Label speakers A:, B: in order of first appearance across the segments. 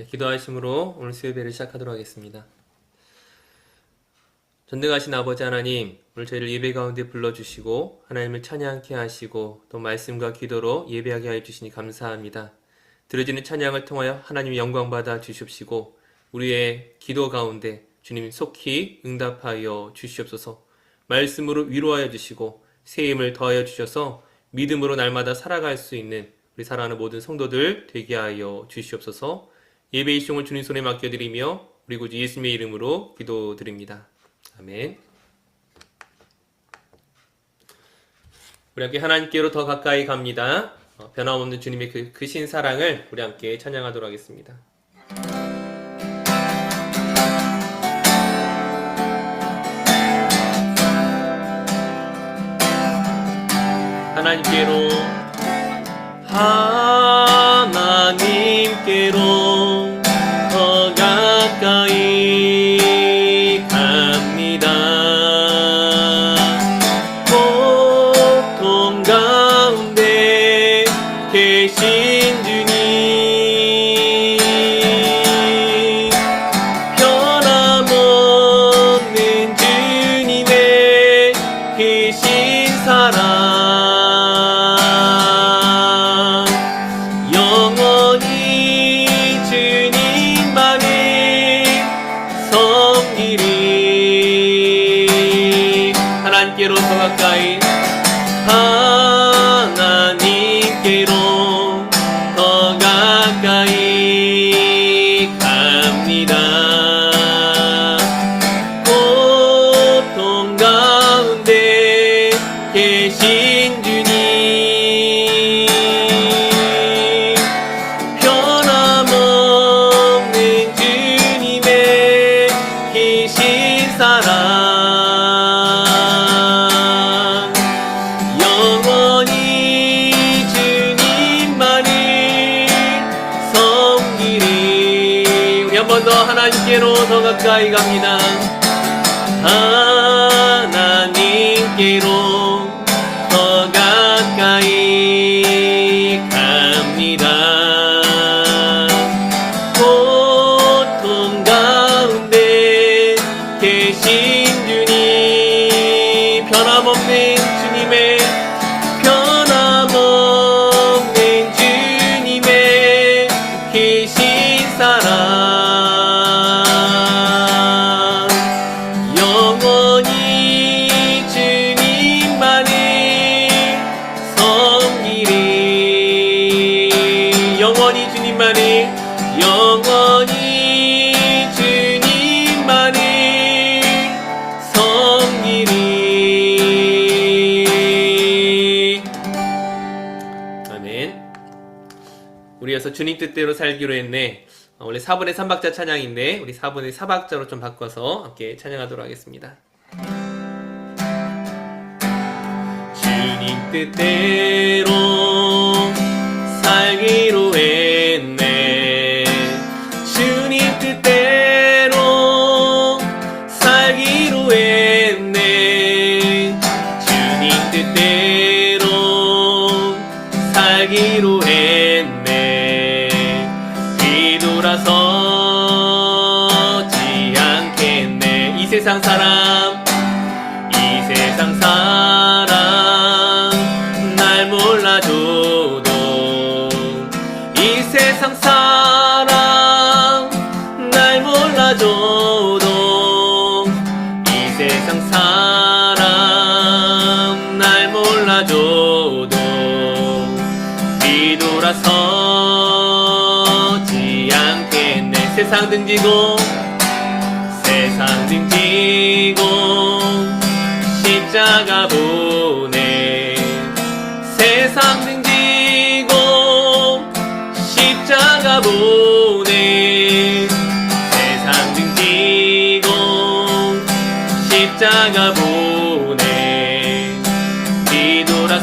A: 네, 기도하심으로 오늘 수요예배를 시작하도록 하겠습니다. 전능하신 아버지 하나님, 오늘 저희를 예배 가운데 불러주시고 하나님을 찬양케 하시고 또 말씀과 기도로 예배하게 하여 주시니 감사합니다. 드려지는 찬양을 통하여 하나님의 영광 받아 주시옵시고 우리의 기도 가운데 주님 속히 응답하여 주시옵소서. 말씀으로 위로하여 주시고 새 힘을 더하여 주셔서 믿음으로 날마다 살아갈 수 있는 우리 사랑하는 모든 성도들 되게 하여 주시옵소서. 예배의 시종을 주님 손에 맡겨드리며 우리 구주 예수님의 이름으로 기도드립니다. 아멘. 우리 함께 하나님께로 더 가까이 갑니다. 변함없는 주님의 그 크신 사랑을 우리 함께 찬양하도록 하겠습니다. 하나님께로 더 가까이 갑니다. 고통 가운데 계신 주님, 변함없는 주님의 크신 사랑, 하나님께로 더 가까이, 하나님께로 더 가까이 갑니다. 고통 가운데 계신 주님, 변함없는 주님의 계신 사랑, 하나님께로 더 가까이 갑니다. 하나님께로 더 가까이 갑니다. 고통 가운데 계신 주님, 변함없는 주님의 계신 사랑, 영원히 주님만을 섬기리. 아멘. 우리여서 주님 뜻대로 살기로 했네. 원래 4분의 3박자 찬양인데 우리 4분의 4박자로 좀 바꿔서 함께 찬양하도록 하겠습니다. 주님 뜻대로 살기로 했네. 주님 뜻대로 살기로 했네. 주님 뜻대로 살기로 했네. 뒤돌아서지 않겠네. 이 세상 사람, 이 세상 사람 날 몰라줘도, 이 세상 사람 날 몰라줘도, 이 세상 사람 날 몰라줘도 뒤돌아서지 않겠네. 세상 등지고, 세상 등지고 십자가 보내. 세상 등지고 십자가 보내. 세상 등지고 십자가 보내. 뒤돌아서지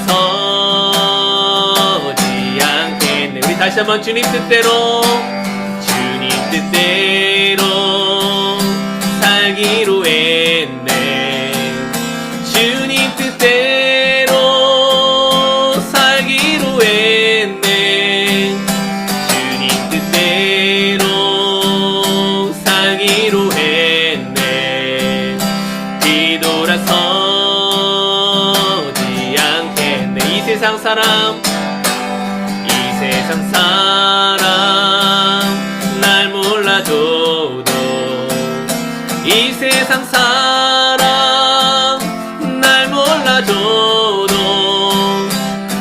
A: 않겠네. 우리 다시 한번 주님 뜻대로, 주님 뜻대로 살기로 했네. 주님 뜻대로 살기로 했네. 주님 뜻대로 이 세상 사람 날 몰라줘도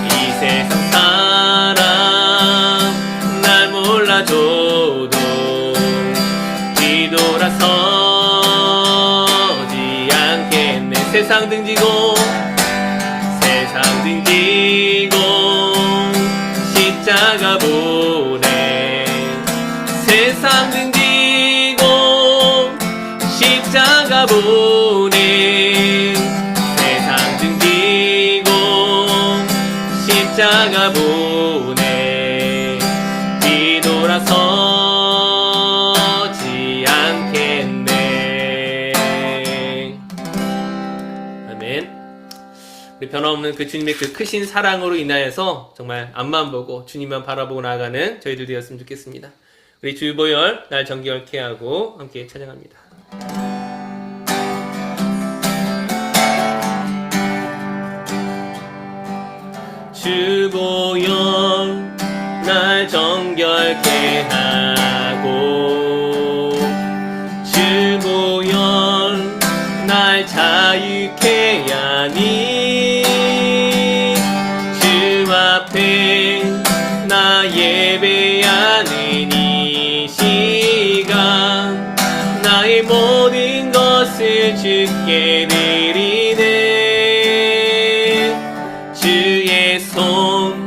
A: 이 세상 사람 날 몰라줘도 뒤돌아서지 않겠네. 세상 등지고 세상 등지고 십자가 보내. 세상 등지고 십자가 보내. 세상 등지고 십자가 보내. 뒤돌아서지 않겠네. 아멘. 우리 변함없는 그 주님의 그 크신 사랑으로 인하여서 정말 앞만 보고 주님만 바라보고 나아가는 저희들 되었으면 좋겠습니다. 우리 주보열 날 정결케 하고 함께 찬양합니다. 주보열 날 정결케 하고 주보열 날 자유케 하니 주 앞에 나 예배하는 이 시간 나의 모든 것을 주께 드리네. 주의 손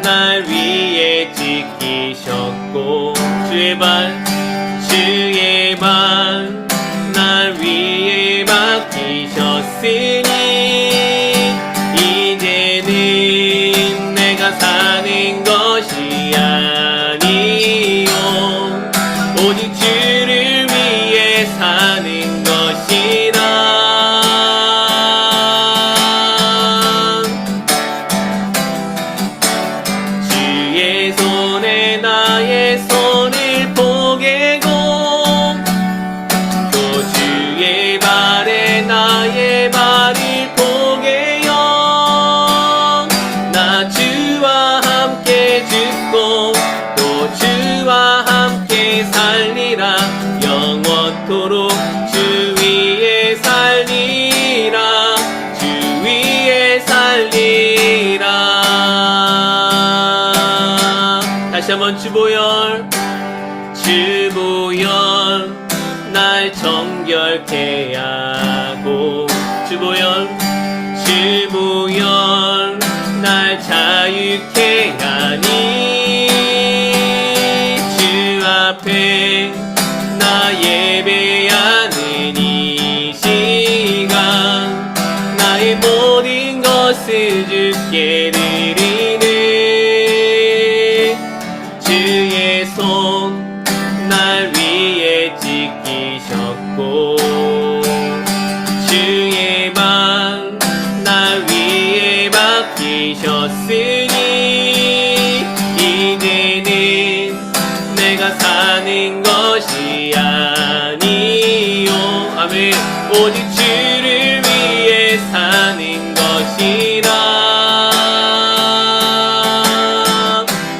A: 날 위에 지키셨고 주의 발 날 위에 맡기셨으니 이제는 내가 사는 것이 아니요 오직 주를 위해 사는 것이라. 주의 손에 나의 손을 포개고 또 주의 발에 나의 발을 포개요. 나 주와 함께 죽고 또 주와 함께 살리라. 영원토록 주 위에 살리라. 주 위에 살리라. 다시 한번 주보열 날 정결케 하고 주보열 날 자유케 하니 주 앞에 나 예배하는 이 시간 나의 모든 것을 주께 드리네. 주의 손 날 위에 지키셨고 주의 발 날 위에 맡기셨으니 이제는 내가 사는 것이 아니요 아멘 오직 주를 위해 사는 것이라.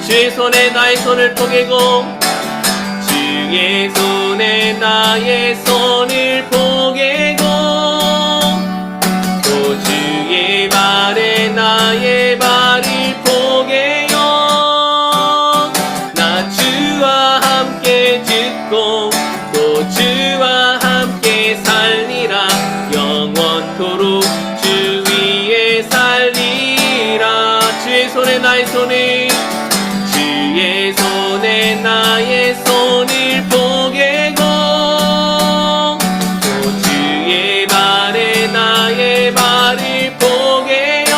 A: 주의 손에 나의 손을 포개고 주의 손에 나의 손을 포개고 또 주의 발에 나의 발을 포개요. 나 주와 함께 죽고 또 주와 함께 살리라. 영원토록 주 위에 살리라. 주의 손에 나의 손을 주의 손에 나의 손을 포개고 또 주의 발에 나의 발을 포개요.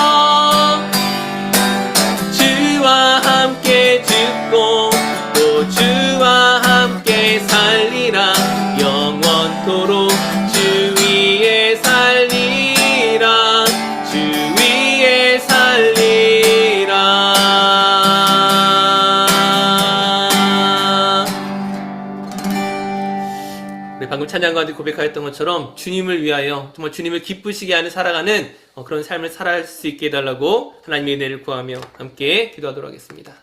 A: 주와 함께 죽고 또 주와 함께 살리라. 영원토록 주 위에 살리라. 주 위에 살리라. 방금 찬양 가운데 고백하였던 것처럼 주님을 위하여 정말 주님을 기쁘시게 하는 살아가는 그런 삶을 살아갈 수 있게 해달라고 하나님의 은혜를 구하며 함께 기도하도록 하겠습니다.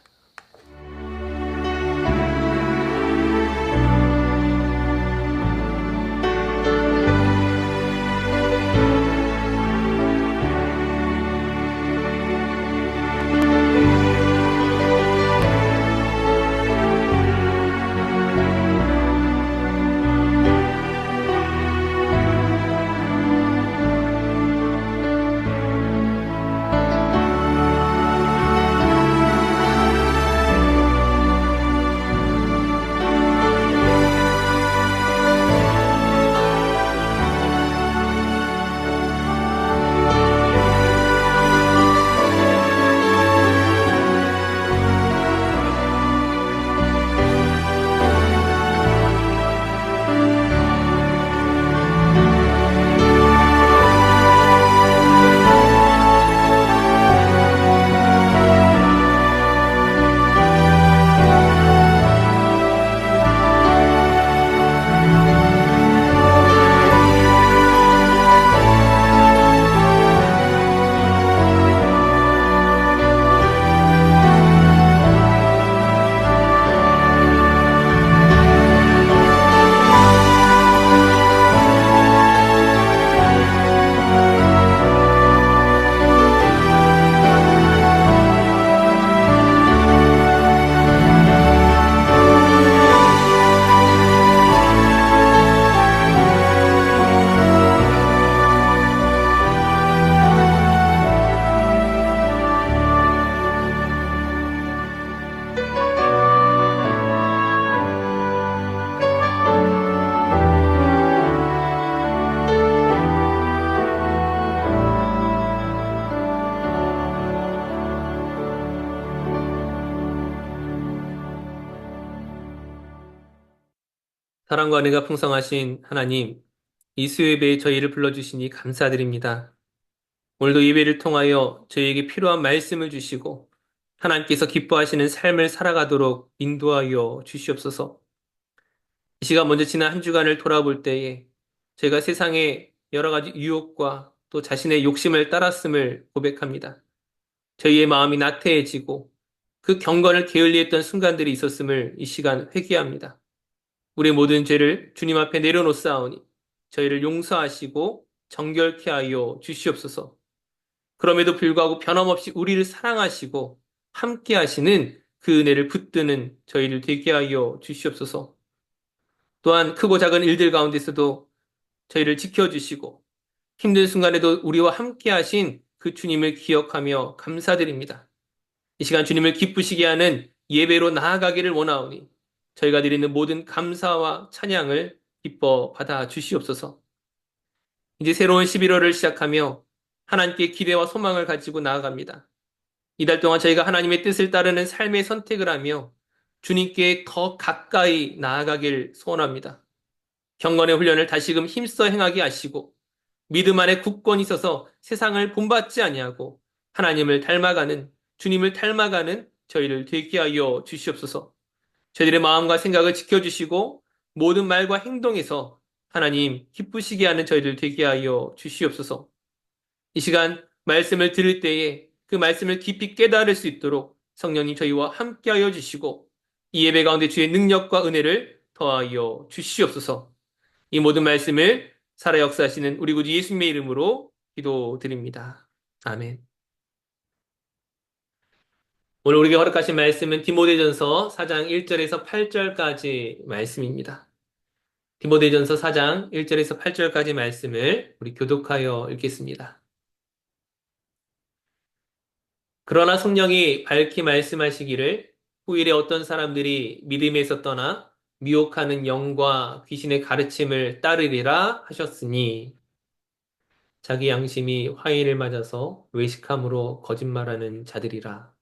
A: 사랑과 은혜가 풍성하신 하나님, 이 수요예배에 저희를 불러주시니 감사드립니다. 오늘도 예배를 통하여 저희에게 필요한 말씀을 주시고 하나님께서 기뻐하시는 삶을 살아가도록 인도하여 주시옵소서. 이 시간 먼저 지난 한 주간을 돌아볼 때에 저희가 세상의 여러 가지 유혹과 또 자신의 욕심을 따랐음을 고백합니다. 저희의 마음이 나태해지고 그 경건을 게을리했던 순간들이 있었음을 이 시간 회개합니다. 우리 모든 죄를 주님 앞에 내려놓사오니 저희를 용서하시고 정결케 하여 주시옵소서. 그럼에도 불구하고 변함없이 우리를 사랑하시고 함께 하시는 그 은혜를 붙드는 저희를 되게 하여 주시옵소서. 또한 크고 작은 일들 가운데서도 저희를 지켜주시고 힘든 순간에도 우리와 함께 하신 그 주님을 기억하며 감사드립니다. 이 시간 주님을 기쁘시게 하는 예배로 나아가기를 원하오니 저희가 드리는 모든 감사와 찬양을 기뻐 받아 주시옵소서. 이제 새로운 11월을 시작하며 하나님께 기대와 소망을 가지고 나아갑니다. 이달 동안 저희가 하나님의 뜻을 따르는 삶의 선택을 하며 주님께 더 가까이 나아가길 소원합니다. 경건의 훈련을 다시금 힘써 행하게 하시고 믿음 안에 굳건히 서서 세상을 본받지 아니하고 하나님을 닮아가는 주님을 닮아가는 저희를 되게 하여 주시옵소서. 저희들의 마음과 생각을 지켜주시고 모든 말과 행동에서 하나님 기쁘시게 하는 저희를 되게 하여 주시옵소서. 이 시간 말씀을 들을 때에 그 말씀을 깊이 깨달을 수 있도록 성령님 저희와 함께하여 주시고 이 예배 가운데 주의 능력과 은혜를 더하여 주시옵소서. 이 모든 말씀을 살아 역사하시는 우리 구주 예수님의 이름으로 기도드립니다. 아멘. 오늘 우리에게 허락하신 말씀은 디모데전서 4장 1절에서 8절까지 말씀입니다. 디모데전서 4장 1절에서 8절까지 말씀을 우리 교독하여 읽겠습니다. 그러나 성령이 밝히 말씀하시기를 후일에 어떤 사람들이 믿음에서 떠나 미혹하는 영과 귀신의 가르침을 따르리라 하셨으니 자기 양심이 화인을 맞아서 외식함으로 거짓말하는 자들이라.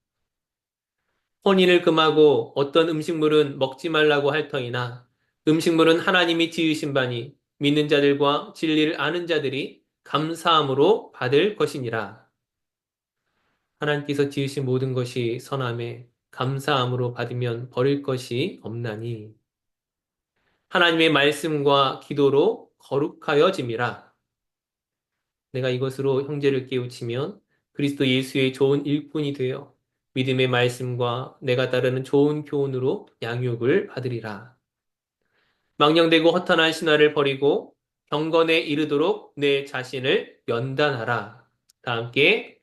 A: 혼인을 금하고 어떤 음식물은 먹지 말라고 할 터이나 음식물은 하나님이 지으신 바니 믿는 자들과 진리를 아는 자들이 감사함으로 받을 것이니라. 하나님께서 지으신 모든 것이 선함에 감사함으로 받으면 버릴 것이 없나니 하나님의 말씀과 기도로 거룩하여짐이라. 내가 이것으로 형제를 깨우치면 그리스도 예수의 좋은 일꾼이 되어 믿음의 말씀과 내가 따르는 좋은 교훈으로 양육을 받으리라. 망령되고 허탄한 신화를 버리고 경건에 이르도록 내 자신을 연단하라. 다 함께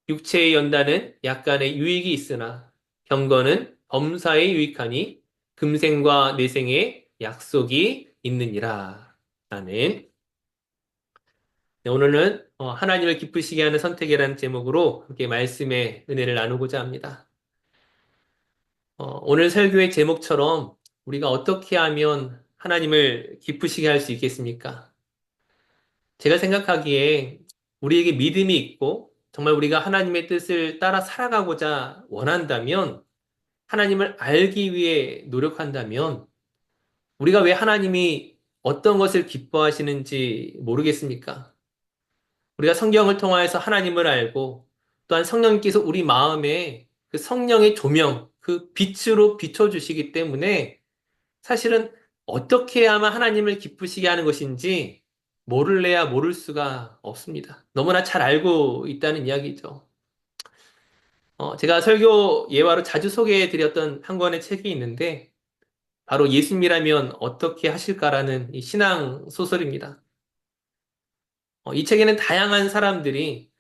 A: 육체의 연단은 약간의 유익이 있으나 경건은 범사에 유익하니 금생과 내생에 약속이 있느니라. 아멘. 네, 오늘은 하나님을 기쁘시게 하는 선택이라는 제목으로 함께 말씀의 은혜를 나누고자 합니다. 오늘 설교의 제목처럼 우리가 어떻게 하면 하나님을 기쁘시게 할 수 있겠습니까? 제가 생각하기에 우리에게 믿음이 있고 정말 우리가 하나님의 뜻을 따라 살아가고자 원한다면 하나님을 알기 위해 노력한다면 우리가 왜 하나님이 어떤 것을 기뻐하시는지 모르겠습니까? 우리가 성경을 통하여서 하나님을 알고 또한 성령님께서 우리 마음에 그 성령의 조명, 그 빛으로 비춰주시기 때문에 사실은 어떻게 해야만 하나님을 기쁘시게 하는 것인지 모를래야 모를 수가 없습니다. 너무나 잘 알고 있다는 이야기죠. 제가 설교 예화로 자주 소개해 드렸던 한 권의 책이 있는데 바로 예수님이라면 어떻게 하실까라는 이 신앙 소설입니다. 이 책에는 다양한 사람들이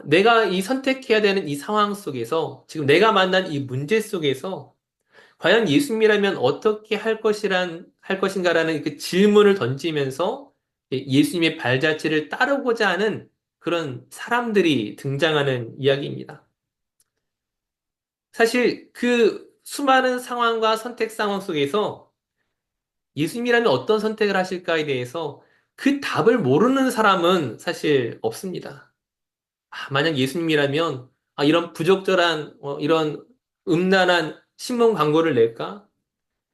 A: 내가 이 선택해야 되는 이 상황 속에서 지금 내가 만난 이 문제 속에서 과연 예수님이라면 어떻게 할 것인가라는 그 질문을 던지면서 예수님의 발자취를 따르고자 하는 그런 사람들이 등장하는 이야기입니다. 사실 그 수많은 상황과 선택 상황 속에서 예수님이라면 어떤 선택을 하실까에 대해서 그 답을 모르는 사람은 사실 없습니다. 만약 예수님이라면 이런 부적절한 이런 음란한 신문 광고를 낼까?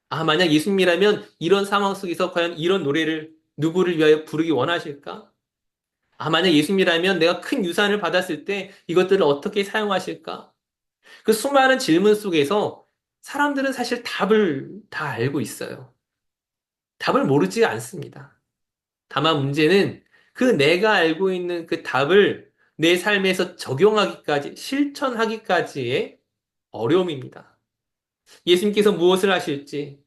A: 만약 예수님이라면 이런 상황 속에서 과연 이런 노래를 누구를 위하여 부르기 원하실까? 만약 예수님이라면 내가 큰 유산을 받았을 때 이것들을 어떻게 사용하실까? 그 수많은 질문 속에서 사람들은 사실 답을 다 알고 있어요. 답을 모르지 않습니다. 다만 문제는 그 내가 알고 있는 그 답을 내 삶에서 적용하기까지, 실천하기까지의 어려움입니다. 예수님께서 무엇을 하실지,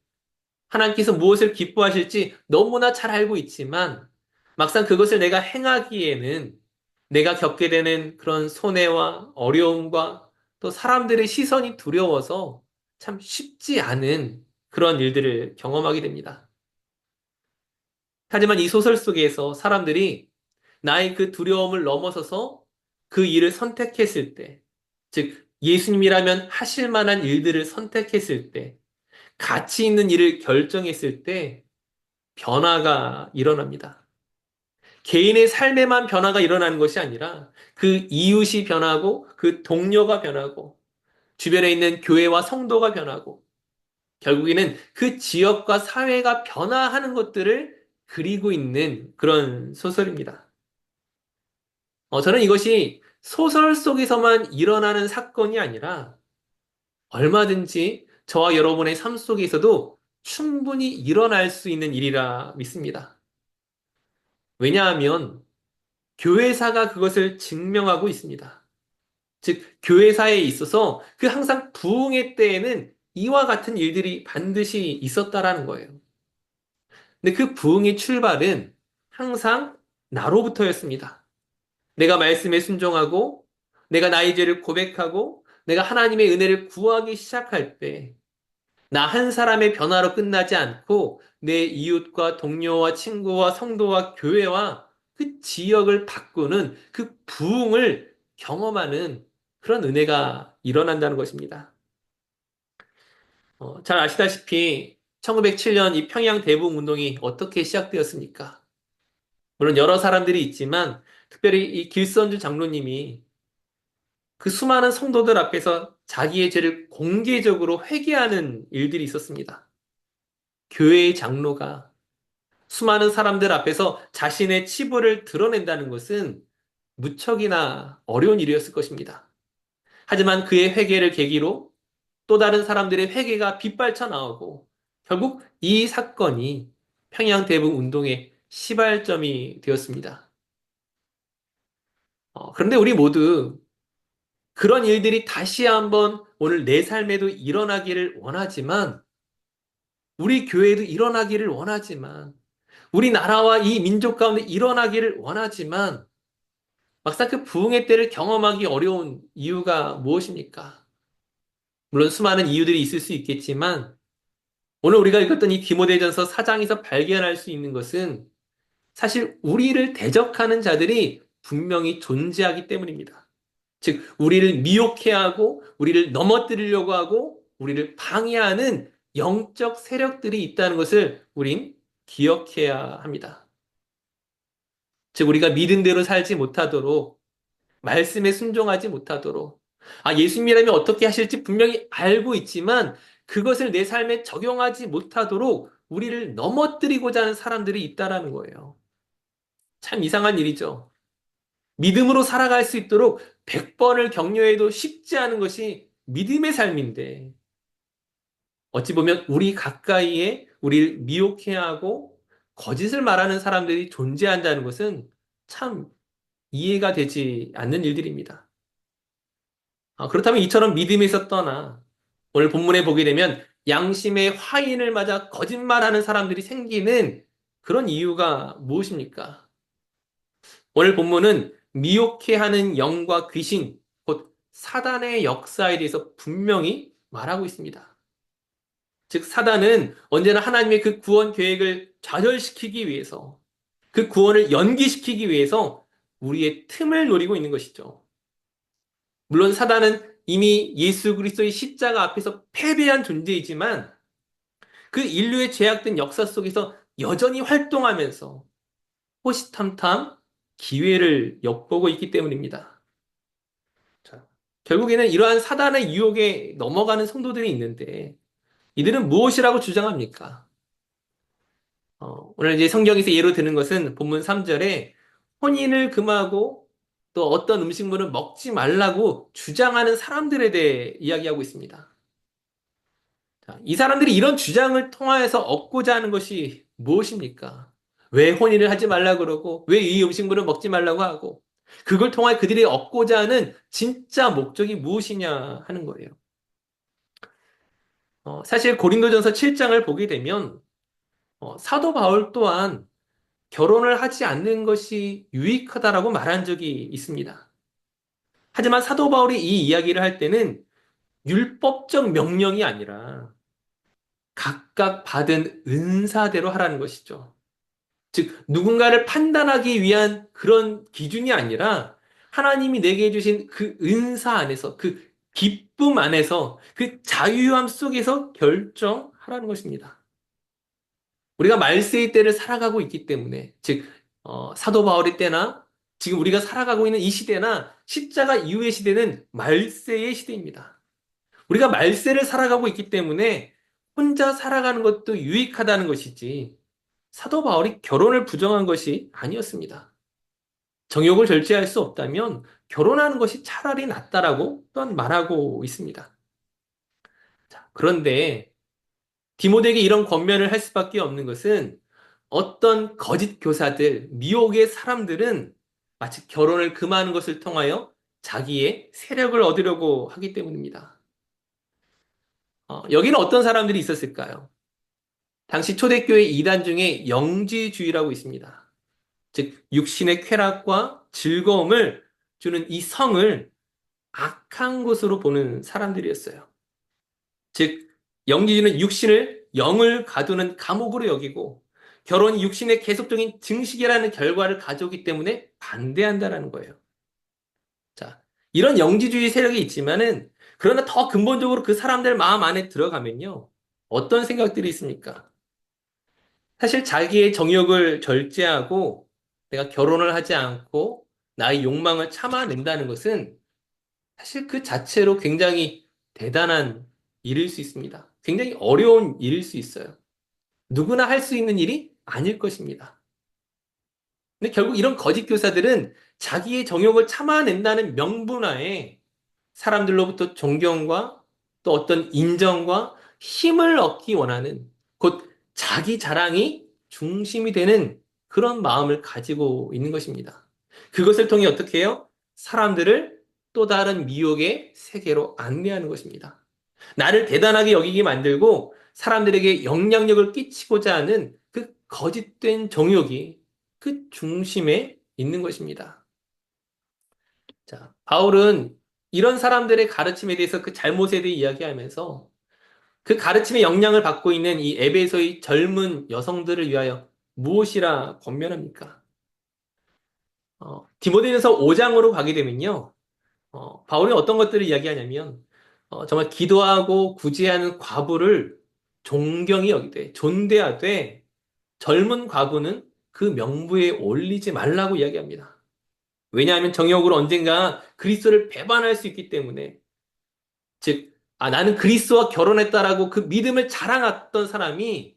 A: 하나님께서 무엇을 기뻐하실지 너무나 잘 알고 있지만 막상 그것을 내가 행하기에는 내가 겪게 되는 그런 손해와 어려움과 또 사람들의 시선이 두려워서 참 쉽지 않은 그런 일들을 경험하게 됩니다. 하지만 이 소설 속에서 사람들이 나의 그 두려움을 넘어서서 그 일을 선택했을 때, 즉, 예수님이라면 하실 만한 일들을 선택했을 때, 가치 있는 일을 결정했을 때, 변화가 일어납니다. 개인의 삶에만 변화가 일어나는 것이 아니라 그 이웃이 변하고 그 동료가 변하고 주변에 있는 교회와 성도가 변하고 결국에는 그 지역과 사회가 변화하는 것들을 그리고 있는 그런 소설입니다. 저는 이것이 소설 속에서만 일어나는 사건이 아니라 얼마든지 저와 여러분의 삶 속에서도 충분히 일어날 수 있는 일이라 믿습니다. 왜냐하면 교회사가 그것을 증명하고 있습니다. 즉, 교회사에 있어서 그 항상 부흥의 때에는 이와 같은 일들이 반드시 있었다라는 거예요. 근데 그 부흥의 출발은 항상 나로부터였습니다. 내가 말씀에 순종하고, 내가 나의 죄를 고백하고, 내가 하나님의 은혜를 구하기 시작할 때, 나 한 사람의 변화로 끝나지 않고, 내 이웃과 동료와 친구와 성도와 교회와 그 지역을 바꾸는 그 부흥을 경험하는 그런 은혜가 일어난다는 것입니다. 잘 아시다시피 1907년 이 평양 대북 운동이 어떻게 시작되었습니까? 물론 여러 사람들이 있지만 특별히 이 길선주 장로님이 그 수많은 성도들 앞에서 자기의 죄를 공개적으로 회개하는 일들이 있었습니다. 교회의 장로가 수많은 사람들 앞에서 자신의 치부를 드러낸다는 것은 무척이나 어려운 일이었을 것입니다. 하지만 그의 회개를 계기로 또 다른 사람들의 회개가 빗발쳐 나오고 결국 이 사건이 평양 대북 운동의 시발점이 되었습니다. 그런데 우리 모두 그런 일들이 다시 한번 오늘 내 삶에도 일어나기를 원하지만 우리 교회에도 일어나기를 원하지만 우리나라와 이 민족 가운데 일어나기를 원하지만 막상 그 부흥의 때를 경험하기 어려운 이유가 무엇입니까? 물론 수많은 이유들이 있을 수 있겠지만 오늘 우리가 읽었던 이 디모데전서 4장에서 발견할 수 있는 것은 사실 우리를 대적하는 자들이 분명히 존재하기 때문입니다. 즉, 우리를 미혹해하고 우리를 넘어뜨리려고 하고 우리를 방해하는 영적 세력들이 있다는 것을 우린 기억해야 합니다. 즉, 우리가 믿음대로 살지 못하도록 말씀에 순종하지 못하도록 예수님이라면 어떻게 하실지 분명히 알고 있지만 그것을 내 삶에 적용하지 못하도록 우리를 넘어뜨리고자 하는 사람들이 있다라는 거예요. 참 이상한 일이죠. 믿음으로 살아갈 수 있도록 100번을 격려해도 쉽지 않은 것이 믿음의 삶인데 어찌 보면 우리 가까이에 우리를 미혹해야 하고 거짓을 말하는 사람들이 존재한다는 것은 참 이해가 되지 않는 일들입니다. 그렇다면 이처럼 믿음에서 떠나 오늘 본문에 보게 되면 양심의 화인을 맞아 거짓말하는 사람들이 생기는 그런 이유가 무엇입니까? 오늘 본문은 미혹해 하는 영과 귀신, 곧 사단의 역사에 대해서 분명히 말하고 있습니다. 즉, 사단은 언제나 하나님의 그 구원 계획을 좌절시키기 위해서, 그 구원을 연기시키기 위해서 우리의 틈을 노리고 있는 것이죠. 물론 사단은 이미 예수 그리스도의 십자가 앞에서 패배한 존재이지만 그 인류의 죄악된 역사 속에서 여전히 활동하면서 호시탐탐 기회를 엿보고 있기 때문입니다. 자, 결국에는 이러한 사단의 유혹에 넘어가는 성도들이 있는데 이들은 무엇이라고 주장합니까? 오늘 이제 성경에서 예로 드는 것은 본문 3절에 혼인을 금하고 또 어떤 음식물은 먹지 말라고 주장하는 사람들에 대해 이야기하고 있습니다. 자, 이 사람들이 이런 주장을 통하여서 얻고자 하는 것이 무엇입니까? 왜 혼인을 하지 말라고 그러고, 왜 이 음식물을 먹지 말라고 하고, 그걸 통하여 그들이 얻고자 하는 진짜 목적이 무엇이냐 하는 거예요. 사실 고린도전서 7장을 보게 되면, 사도 바울 또한 결혼을 하지 않는 것이 유익하다라고 말한 적이 있습니다. 하지만 사도 바울이 이 이야기를 할 때는 율법적 명령이 아니라 각각 받은 은사대로 하라는 것이죠. 즉, 누군가를 판단하기 위한 그런 기준이 아니라 하나님이 내게 해주신 그 은사 안에서, 그 기쁨 안에서, 그 자유함 속에서 결정하라는 것입니다. 우리가 말세의 때를 살아가고 있기 때문에, 즉, 사도 바울의 때나 지금 우리가 살아가고 있는 이 시대나 십자가 이후의 시대는 말세의 시대입니다. 우리가 말세를 살아가고 있기 때문에 혼자 살아가는 것도 유익하다는 것이지, 사도 바울이 결혼을 부정한 것이 아니었습니다. 정욕을 절제할 수 없다면 결혼하는 것이 차라리 낫다라고 또한 말하고 있습니다. 자, 그런데 디모데에게 이런 권면을 할 수밖에 없는 것은 어떤 거짓 교사들, 미혹의 사람들은 마치 결혼을 금하는 것을 통하여 자기의 세력을 얻으려고 하기 때문입니다. 여기는 어떤 사람들이 있었을까요? 당시 초대교회 이단 중에 영지주의라고 있습니다. 즉, 육신의 쾌락과 즐거움을 주는 이 성을 악한 것으로 보는 사람들이었어요. 즉, 영지주의는 육신을 영을 가두는 감옥으로 여기고 결혼이 육신의 계속적인 증식이라는 결과를 가져오기 때문에 반대한다라는 거예요. 자, 이런 영지주의 세력이 있지만은 그러나 더 근본적으로 그 사람들 마음 안에 들어가면요. 어떤 생각들이 있습니까? 사실 자기의 정욕을 절제하고 내가 결혼을 하지 않고 나의 욕망을 참아낸다는 것은 사실 그 자체로 굉장히 대단한 일일 수 있습니다. 굉장히 어려운 일일 수 있어요. 누구나 할 수 있는 일이 아닐 것입니다. 근데 결국 이런 거짓 교사들은 자기의 정욕을 참아낸다는 명분하에 사람들로부터 존경과 또 어떤 인정과 힘을 얻기 원하는 곧 자기 자랑이 중심이 되는 그런 마음을 가지고 있는 것입니다. 그것을 통해 어떻게 해요? 사람들을 또 다른 미혹의 세계로 안내하는 것입니다. 나를 대단하게 여기게 만들고 사람들에게 영향력을 끼치고자 하는 그 거짓된 정욕이 그 중심에 있는 것입니다. 자, 바울은 이런 사람들의 가르침에 대해서 그 잘못에 대해 이야기하면서 그 가르침의 영향을 받고 있는 이 에베소의 젊은 여성들을 위하여 무엇이라 권면합니까? 디모데전서 5장으로 가게 되면요. 바울이 어떤 것들을 이야기하냐면 정말 기도하고 구제하는 과부를 존경히 여기되 존대하되 젊은 과부는 그 명부에 올리지 말라고 이야기합니다. 왜냐하면 정욕으로 언젠가 그리스도를 배반할 수 있기 때문에 즉 나는 그리스도와 결혼했다라고 그 믿음을 자랑했던 사람이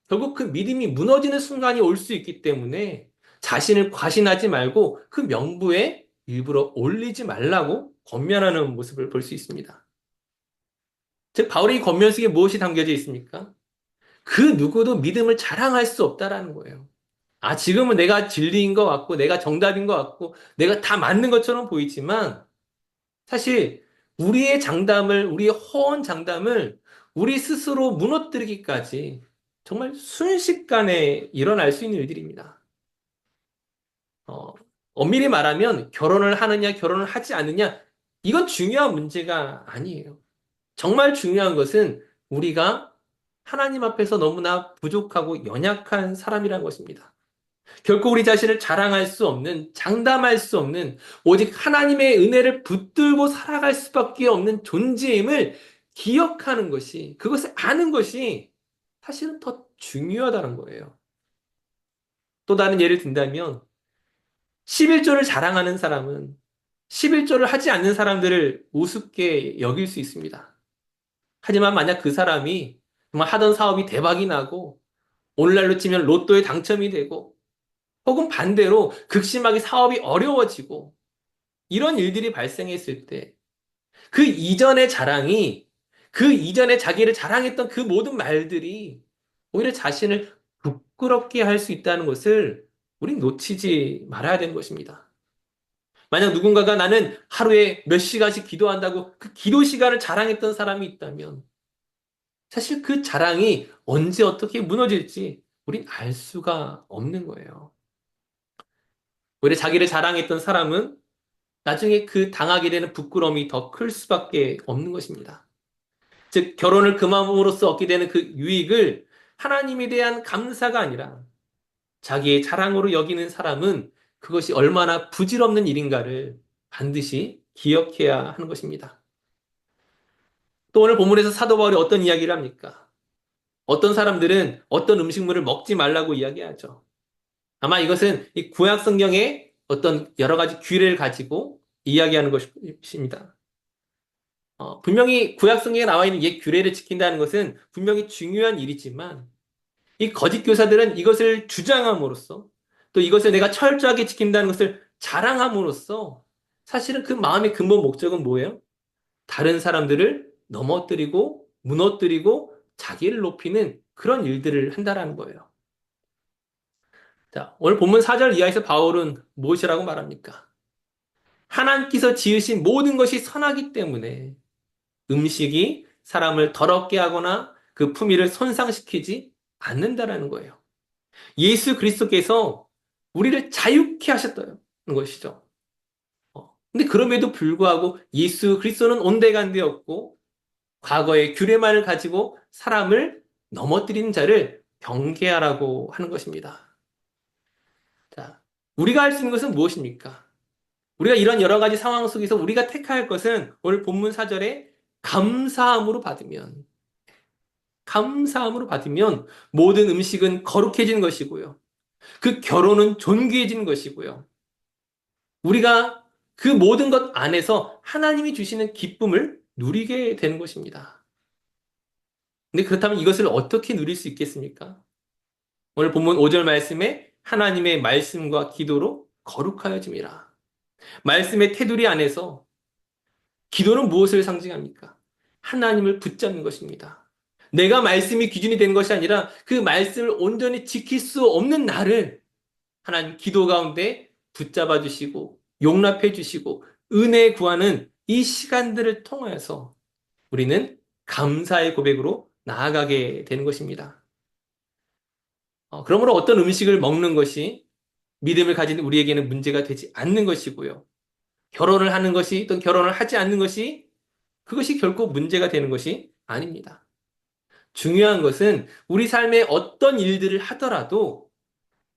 A: 결국 그 믿음이 무너지는 순간이 올 수 있기 때문에 자신을 과신하지 말고 그 명부에 일부러 올리지 말라고 권면하는 모습을 볼 수 있습니다. 즉 바울의 권면 속에 무엇이 담겨져 있습니까? 그 누구도 믿음을 자랑할 수 없다라는 거예요. 지금은 내가 진리인 것 같고, 내가 정답인 것 같고, 내가 다 맞는 것처럼 보이지만, 사실, 우리의 허언 장담을 우리 스스로 무너뜨리기까지 정말 순식간에 일어날 수 있는 일들입니다. 어, 엄밀히 말하면 결혼을 하느냐, 결혼을 하지 않느냐, 이건 중요한 문제가 아니에요. 정말 중요한 것은 우리가 하나님 앞에서 너무나 부족하고 연약한 사람이라는 것입니다. 결코 우리 자신을 자랑할 수 없는, 장담할 수 없는, 오직 하나님의 은혜를 붙들고 살아갈 수밖에 없는 존재임을 기억하는 것이, 그것을 아는 것이 사실은 더 중요하다는 거예요. 또 다른 예를 든다면, 11조를 자랑하는 사람은 11조를 하지 않는 사람들을 우습게 여길 수 있습니다. 하지만 만약 그 사람이 정말 하던 사업이 대박이 나고 오늘날로 치면 로또에 당첨이 되고 혹은 반대로 극심하게 사업이 어려워지고 이런 일들이 발생했을 때 그 이전의 자랑이 그 이전에 자기를 자랑했던 그 모든 말들이 오히려 자신을 부끄럽게 할 수 있다는 것을 우린 놓치지 말아야 되는 것입니다. 만약 누군가가 나는 하루에 몇 시간씩 기도한다고 그 기도 시간을 자랑했던 사람이 있다면 사실 그 자랑이 언제 어떻게 무너질지 우린 알 수가 없는 거예요. 오히려 자기를 자랑했던 사람은 나중에 그 당하게 되는 부끄러움이 더 클 수밖에 없는 것입니다. 즉, 결혼을 금함으로써 얻게 되는 그 유익을 하나님에 대한 감사가 아니라 자기의 자랑으로 여기는 사람은 그것이 얼마나 부질없는 일인가를 반드시 기억해야 하는 것입니다. 또 오늘 본문에서 사도 바울이 어떤 이야기를 합니까? 어떤 사람들은 어떤 음식물을 먹지 말라고 이야기하죠. 아마 이것은 이 구약 성경의 어떤 여러 가지 규례를 가지고 이야기하는 것입니다. 분명히 구약 성경에 나와 있는 옛 규례를 지킨다는 것은 분명히 중요한 일이지만 이 거짓 교사들은 이것을 주장함으로써 또 이것을 내가 철저하게 지킨다는 것을 자랑함으로써 사실은 그 마음의 근본 목적은 뭐예요? 다른 사람들을 넘어뜨리고 무너뜨리고 자기를 높이는 그런 일들을 한다라는 거예요. 자, 오늘 본문 4절 이하에서 바울은 무엇이라고 말합니까? 하나님께서 지으신 모든 것이 선하기 때문에 음식이 사람을 더럽게 하거나 그 품위를 손상시키지 않는다라는 거예요. 예수 그리스도께서 우리를 자유케 하셨다는 것이죠. 근데 그럼에도 불구하고 예수 그리스도는 온데간데였고 과거의 규례만을 가지고 사람을 넘어뜨리는 자를 경계하라고 하는 것입니다. 자, 우리가 할 수 있는 것은 무엇입니까? 우리가 이런 여러 가지 상황 속에서 우리가 택할 것은 오늘 본문 4절에 감사함으로 받으면 모든 음식은 거룩해지는 것이고요. 그 결혼은 존귀해지는 것이고요. 우리가 그 모든 것 안에서 하나님이 주시는 기쁨을 누리게 되는 것입니다. 근데 그렇다면 이것을 어떻게 누릴 수 있겠습니까? 오늘 본문 5절 말씀에 하나님의 말씀과 기도로 거룩하여짐이라. 말씀의 테두리 안에서 기도는 무엇을 상징합니까? 하나님을 붙잡는 것입니다. 내가 말씀이 기준이 되는 것이 아니라 그 말씀을 온전히 지킬 수 없는 나를 하나님 기도 가운데 붙잡아 주시고 용납해 주시고 은혜 구하는 이 시간들을 통하여서 우리는 감사의 고백으로 나아가게 되는 것입니다. 그러므로 어떤 음식을 먹는 것이 믿음을 가진 우리에게는 문제가 되지 않는 것이고요. 결혼을 하는 것이 또 결혼을 하지 않는 것이 그것이 결코 문제가 되는 것이 아닙니다. 중요한 것은 우리 삶에 어떤 일들을 하더라도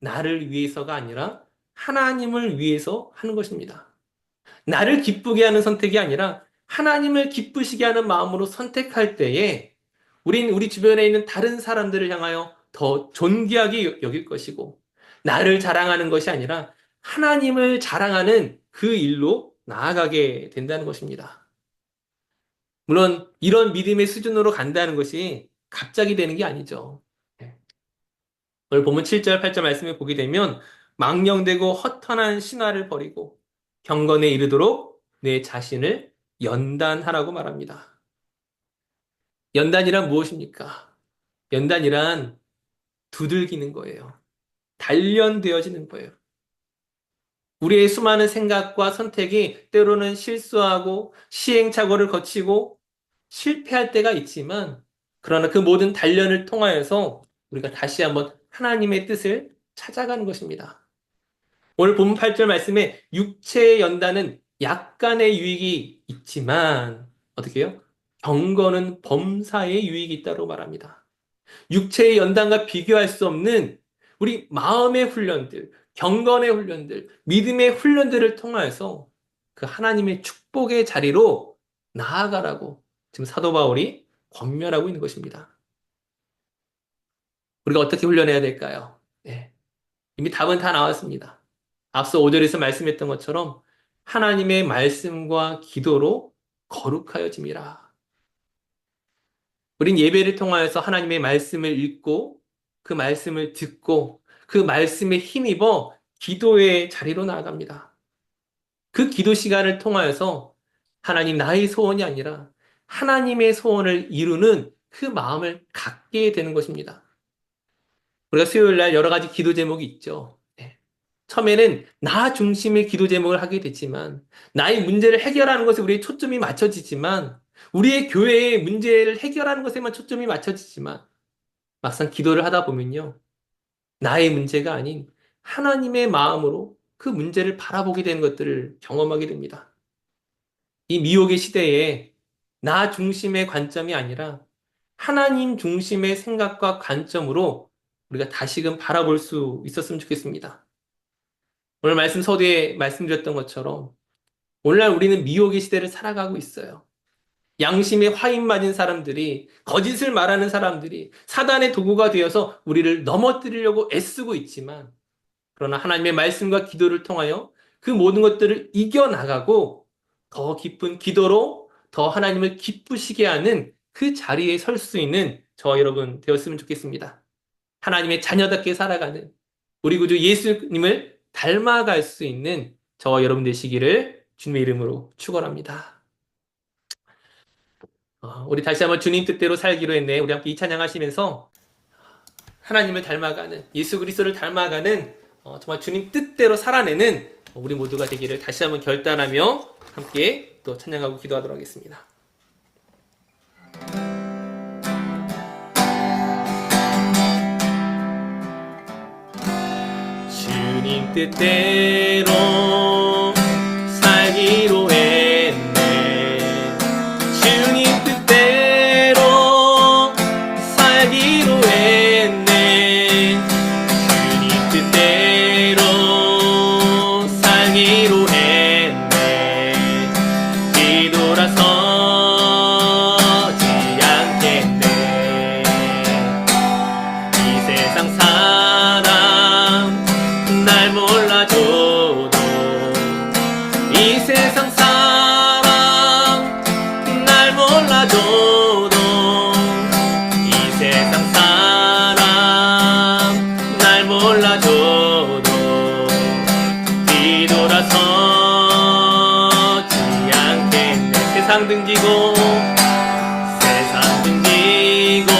A: 나를 위해서가 아니라 하나님을 위해서 하는 것입니다. 나를 기쁘게 하는 선택이 아니라 하나님을 기쁘시게 하는 마음으로 선택할 때에 우린 우리 주변에 있는 다른 사람들을 향하여 더 존귀하게 여길 것이고 나를 자랑하는 것이 아니라 하나님을 자랑하는 그 일로 나아가게 된다는 것입니다. 물론 이런 믿음의 수준으로 간다는 것이 갑자기 되는 게 아니죠. 오늘 보면 7절, 8절 말씀을 보게 되면 망령되고 허탄한 신화를 버리고 경건에 이르도록 내 자신을 연단하라고 말합니다. 연단이란 무엇입니까? 연단이란 두들기는 거예요. 단련되어지는 거예요. 우리의 수많은 생각과 선택이 때로는 실수하고 시행착오를 거치고 실패할 때가 있지만 그러나 그 모든 단련을 통하여서 우리가 다시 한번 하나님의 뜻을 찾아가는 것입니다. 오늘 본문 8절 말씀에 육체의 연단은 약간의 유익이 있지만 어떻게 해요? 경건은 범사의 유익이 있다고 말합니다. 육체의 연단과 비교할 수 없는 우리 마음의 훈련들, 경건의 훈련들, 믿음의 훈련들을 통하여서 그 하나님의 축복의 자리로 나아가라고 지금 사도 바울이 권면하고 있는 것입니다. 우리가 어떻게 훈련해야 될까요? 네, 이미 답은 다 나왔습니다. 앞서 5절에서 말씀했던 것처럼 하나님의 말씀과 기도로 거룩하여짐이라. 우린 예배를 통하여서 하나님의 말씀을 읽고 그 말씀을 듣고 그 말씀에 힘입어 기도의 자리로 나아갑니다. 그 기도 시간을 통하여서 하나님 나의 소원이 아니라 하나님의 소원을 이루는 그 마음을 갖게 되는 것입니다. 우리가 수요일 날 여러 가지 기도 제목이 있죠. 네. 처음에는 나 중심의 기도 제목을 하게 됐지만 나의 문제를 해결하는 것에 우리의 초점이 맞춰지지만 우리의 교회의 문제를 해결하는 것에만 초점이 맞춰지지만 막상 기도를 하다 보면요. 나의 문제가 아닌 하나님의 마음으로 그 문제를 바라보게 되는 것들을 경험하게 됩니다. 이 미혹의 시대에 나 중심의 관점이 아니라 하나님 중심의 생각과 관점으로 우리가 다시금 바라볼 수 있었으면 좋겠습니다. 오늘 말씀 서두에 말씀드렸던 것처럼 오늘날 우리는 미혹의 시대를 살아가고 있어요. 양심에 화인 맞은 사람들이, 거짓을 말하는 사람들이 사단의 도구가 되어서 우리를 넘어뜨리려고 애쓰고 있지만 그러나 하나님의 말씀과 기도를 통하여 그 모든 것들을 이겨나가고 더 깊은 기도로 더 하나님을 기쁘시게 하는 그 자리에 설 수 있는 저와 여러분 되었으면 좋겠습니다. 하나님의 자녀답게 살아가는 우리 구주 예수님을 닮아갈 수 있는 저와 여러분 되시기를 주님의 이름으로 축원합니다. 우리 다시 한번 주님 뜻대로 살기로 했네. 우리 함께 이 찬양하시면서 하나님을 닮아가는, 예수 그리스도를 닮아가는 정말 주님 뜻대로 살아내는 우리 모두가 되기를 다시 한번 결단하며 함께 또 찬양하고 기도하도록 하겠습니다. 주님 뜻대로 살기로 했네. 주님 뜻대로 살기로 했네. 주님 뜻대로 살기로 했네. 뒤돌아서지 않겠네. 이 세상 사람 날 몰라줘도 이 세상 사람 날 몰라줘도 이 세상 사람 날 몰라줘도 뒤돌아서지 않겠네. 세상 등지고 세상 등지고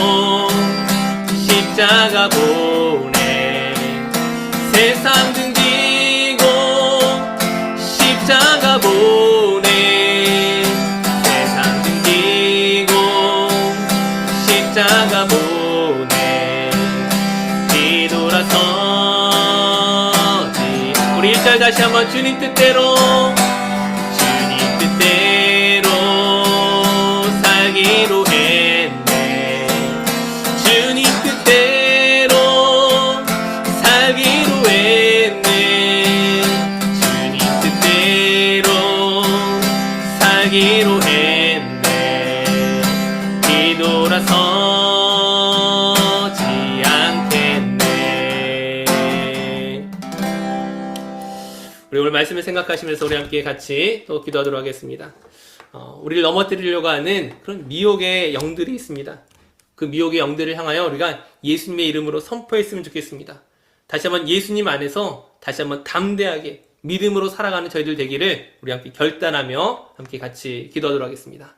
A: 십자가 보내. 세상 등지고 십자가 보내. 세상 등지고 십자가 보내. 뒤돌아서지. 우리 1절 다시 한번 주님 뜻대로 주님 뜻대로 살기로 했네. 주님 뜻대로 살기로 했네. 주님 뜻대로 살기로 했네. 뒤돌아서지 않겠네. 우리 오늘 말씀을 생각하시면서 우리 함께 같이 또 기도하도록 하겠습니다. 우리를 넘어뜨리려고 하는 그런 미혹의 영들이 있습니다. 그 미혹의 영들을 향하여 우리가 예수님의 이름으로 선포했으면 좋겠습니다. 다시 한번 예수님 안에서 다시 한번 담대하게 믿음으로 살아가는 저희들 되기를 우리 함께 결단하며 함께 같이 기도하도록 하겠습니다.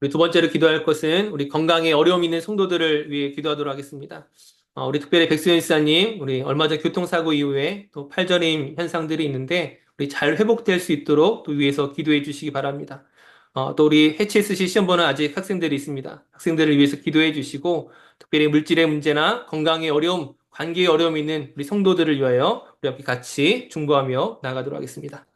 A: 우리 두 번째로 기도할 것은 우리 건강에 어려움 있는 성도들을 위해 기도하도록 하겠습니다. 우리 특별히 백수연 지사님, 우리 얼마 전 교통사고 이후에 또 팔저림 현상들이 있는데 우리 잘 회복될 수 있도록 또 위해서 기도해 주시기 바랍니다. 또 우리 HSC 시험 보는 아직 학생들이 있습니다. 학생들을 위해서 기도해 주시고 특별히 물질의 문제나 건강의 어려움, 관계의 어려움이 있는 우리 성도들을 위하여 우리 함께 같이 중보하며 나가도록 하겠습니다.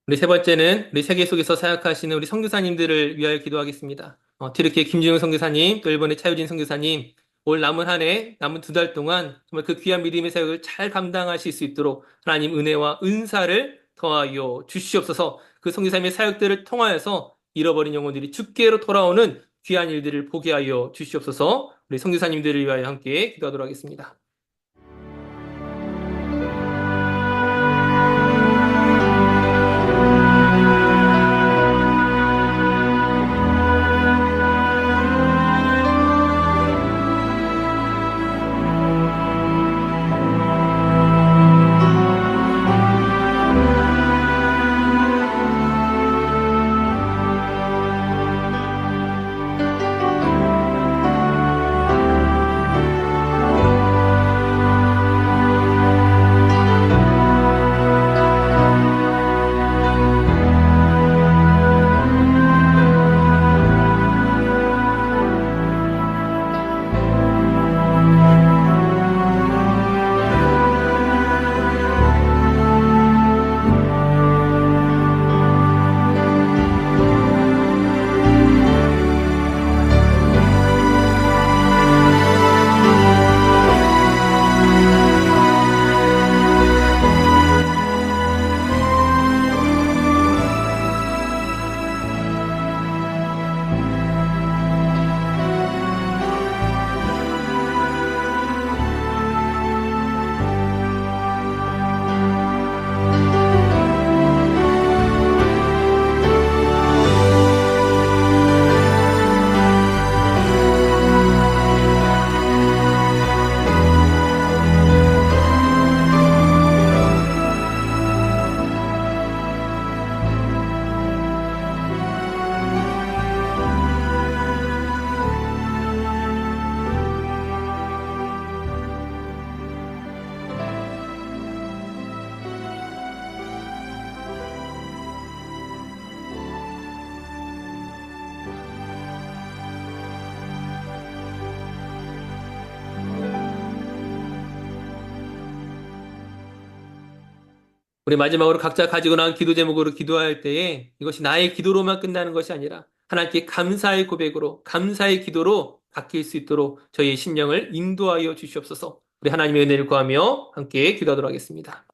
A: 우리 세 번째는 우리 세계 속에서 사역하시는 우리 선교사님들을 위하여 기도하겠습니다. 튀르키예 김준영 선교사님, 또 일본의 차유진 선교사님, 올 남은 한 해, 남은 두 달 동안 정말 그 귀한 믿음의 사역을 잘 감당하실 수 있도록 하나님 은혜와 은사를 더하여 주시옵소서. 그 선교사님의 사역들을 통하여서 잃어버린 영혼들이 주께로 돌아오는 귀한 일들을 보게 하여 주시옵소서. 우리 선교사님들을 위하여 함께 기도하도록 하겠습니다. 우리 마지막으로 각자 가지고 나온 기도 제목으로 기도할 때에 이것이 나의 기도로만 끝나는 것이 아니라 하나님께 감사의 고백으로, 감사의 기도로 바뀔 수 있도록 저희의 심령을 인도하여 주시옵소서. 우리 하나님의 은혜를 구하며 함께 기도하도록 하겠습니다.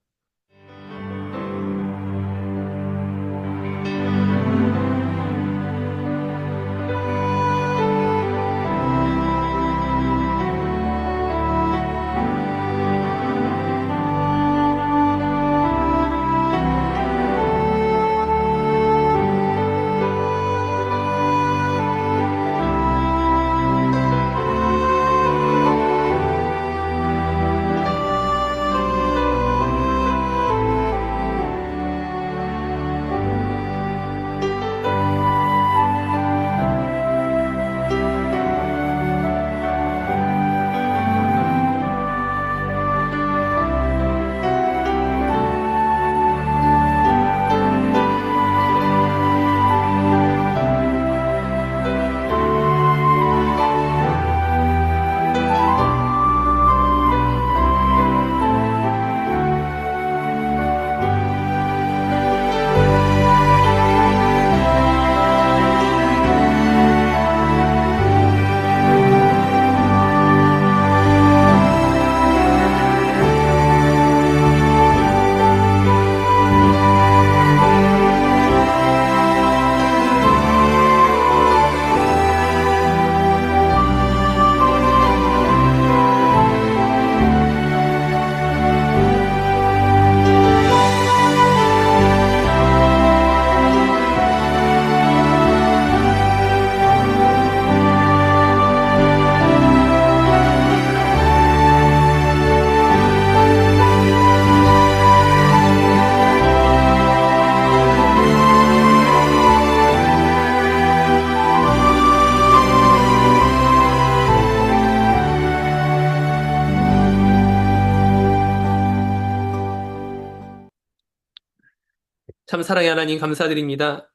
A: 참 사랑의 하나님 감사드립니다.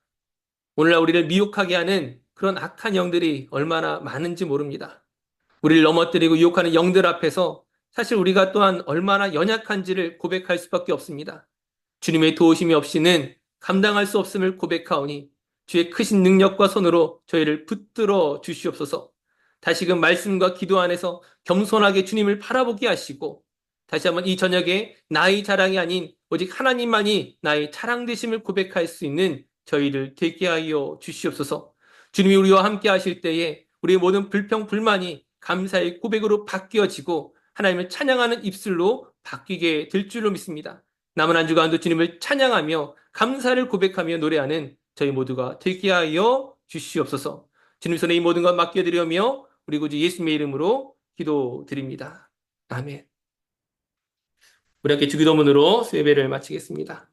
A: 오늘날 우리를 미혹하게 하는 그런 악한 영들이 얼마나 많은지 모릅니다. 우리를 넘어뜨리고 유혹하는 영들 앞에서 사실 우리가 또한 얼마나 연약한지를 고백할 수밖에 없습니다. 주님의 도우심이 없이는 감당할 수 없음을 고백하오니 주의 크신 능력과 손으로 저희를 붙들어 주시옵소서. 다시금 말씀과 기도 안에서 겸손하게 주님을 바라보게 하시고 다시 한번 이 저녁에 나의 자랑이 아닌 오직 하나님만이 나의 자랑 되심을 고백할 수 있는 저희를 되게 하여 주시옵소서. 주님이 우리와 함께 하실 때에 우리의 모든 불평, 불만이 감사의 고백으로 바뀌어지고 하나님을 찬양하는 입술로 바뀌게 될 줄로 믿습니다. 남은 한 주간도 주님을 찬양하며 감사를 고백하며 노래하는 저희 모두가 되게 하여 주시옵소서. 주님 손에 이 모든 것 맡겨드리며 우리 구주 예수님의 이름으로 기도드립니다. 아멘. 우리 함께 주기도문으로 예배를 마치겠습니다.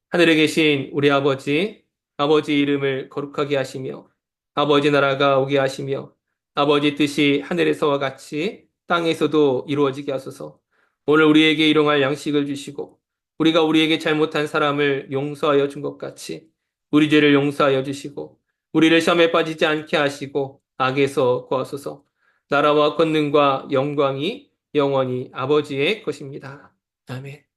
A: 하늘에 계신 우리 아버지, 아버지 이름을 거룩하게 하시며 아버지 나라가 오게 하시며 아버지 뜻이 하늘에서와 같이 땅에서도 이루어지게 하소서. 오늘 우리에게 일용할 양식을 주시고 우리가 우리에게 잘못한 사람을 용서하여 준 것 같이 우리 죄를 용서하여 주시고 우리를 시험에 빠지지 않게 하시고 악에서 구하소서. 나라와 권능과 영광이 영원히 아버지의 것입니다. 아멘.